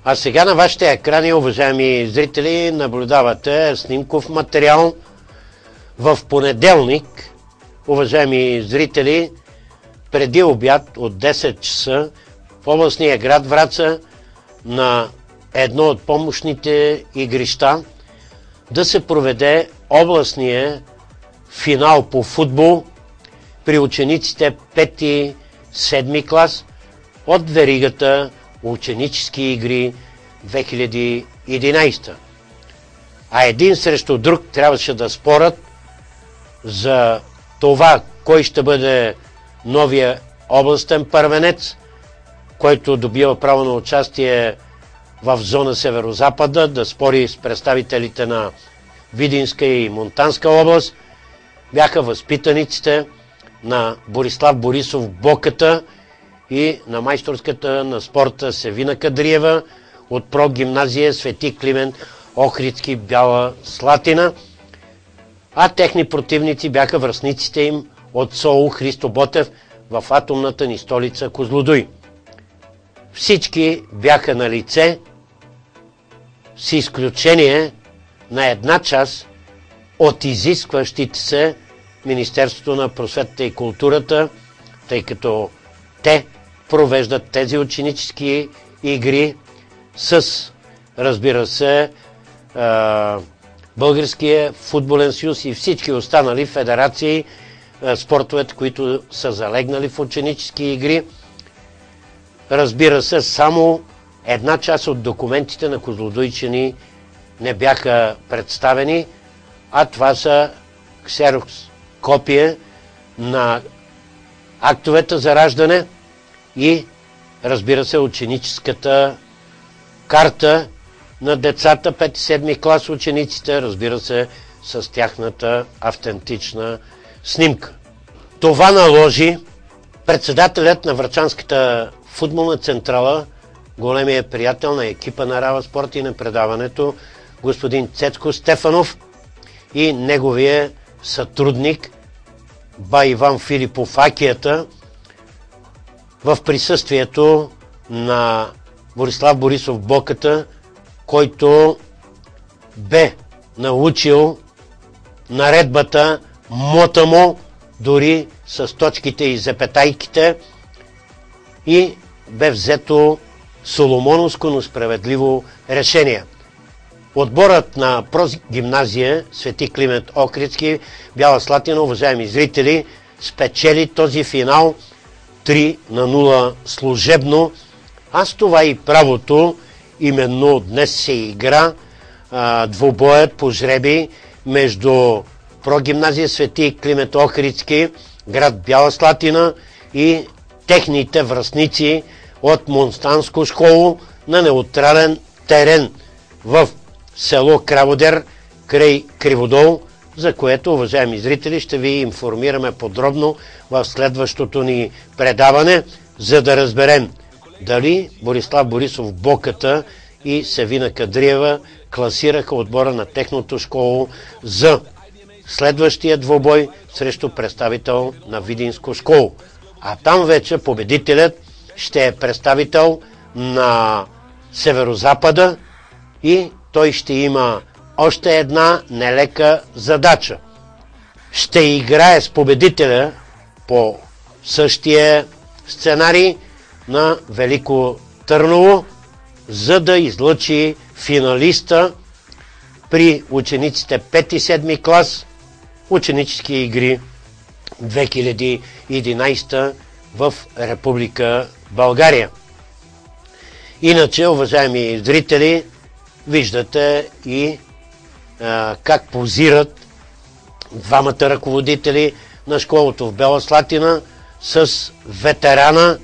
А сега на вашите екрани, уважаеми зрители, наблюдавате снимков материал. В понеделник, уважаеми зрители, преди обяд от 10 часа в областния град Враца на едно от помощните игрища да се проведе областния финал по футбол при учениците 5-7 клас от веригата Ученически игри 2011. А един срещу друг трябваше да спорят за това кой ще бъде новия областен първенец, който добива право на участие в зона Северозапада, да спори с представителите на Видинска и Монтанска област. Бяха възпитаниците на Борислав Борисов Боката и на майсторската на спорта Севина Кадриева от прогимназия Свети Климент Охридски Бяла Слатина, а техни противници бяха връстниците им от СОУ Христо Ботев в атомната ни столица Козлодуй. Всички бяха на лице, с изключение на една част от изискващите се Министерството на просветата и културата, тъй като те провеждат тези ученически игри с, разбира се, Българския футболен съюз и всички останали федерации, спортовете, които са залегнали в ученически игри. Разбира се, само една част от документите на козлодуйчани не бяха представени, а това са ксерокс копия на актовете за раждане и, разбира се, ученическата карта на децата 5-7 клас, учениците, разбира се, с тяхната автентична снимка. Това наложи председателят на Врачанската футболна централа, големия приятел на екипа на Рава Спорт и на предаването, господин Цецко Стефанов, и неговия сътрудник Бай Иван Филипов Акията, в присъствието на Борислав Борисов Боката, който бе научил наредбата мотамо, дори с точките и запетайките, и бе взето соломоновско, но справедливо решение. Отборът на прогимназия Свети Климент Охридски Бяла Слатина, уважаеми зрители, спечели този финал 3-0 служебно. Аз това и правото, именно днес се игра двубоят по жреби между прогимназия Свети Климент Охридски, град Бяла Слатина, и техните връстници от Монстанско школо на неутрален терен в село Краводер край Криводол, за което, уважаеми зрители, ще ви информираме подробно в следващото ни предаване, за да разберем дали Борислав Борисов Боката и Севина Кадриева класираха отбора на техното школо за следващия двубой срещу представител на Видинско школо. А там вече победителят ще е представител на Северозапада и той ще има още една нелека задача. Ще играе с победителя по същия сценарий на Велико Търново, за да излъчи финалиста при учениците 5-7 клас ученически игри 2011 в Република България. Иначе, уважаеми зрители, виждате и как позират двамата ръководители на школото в Бяла Слатина с ветерана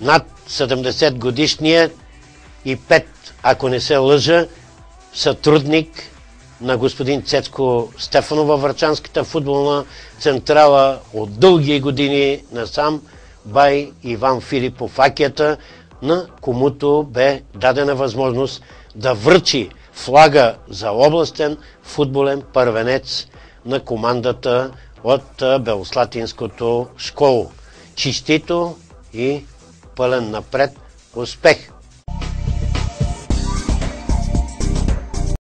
над 70 годишния и 5, ако не се лъжа, сътрудник на господин Цецко Стефанов във Врачанската футболна централа от дълги години насам, Бай Иван Филипов Акията, на комуто бе дадена възможност да връчи флага за областен футболен първенец на командата от Белослатинското школо. Честито и пълен напред успех!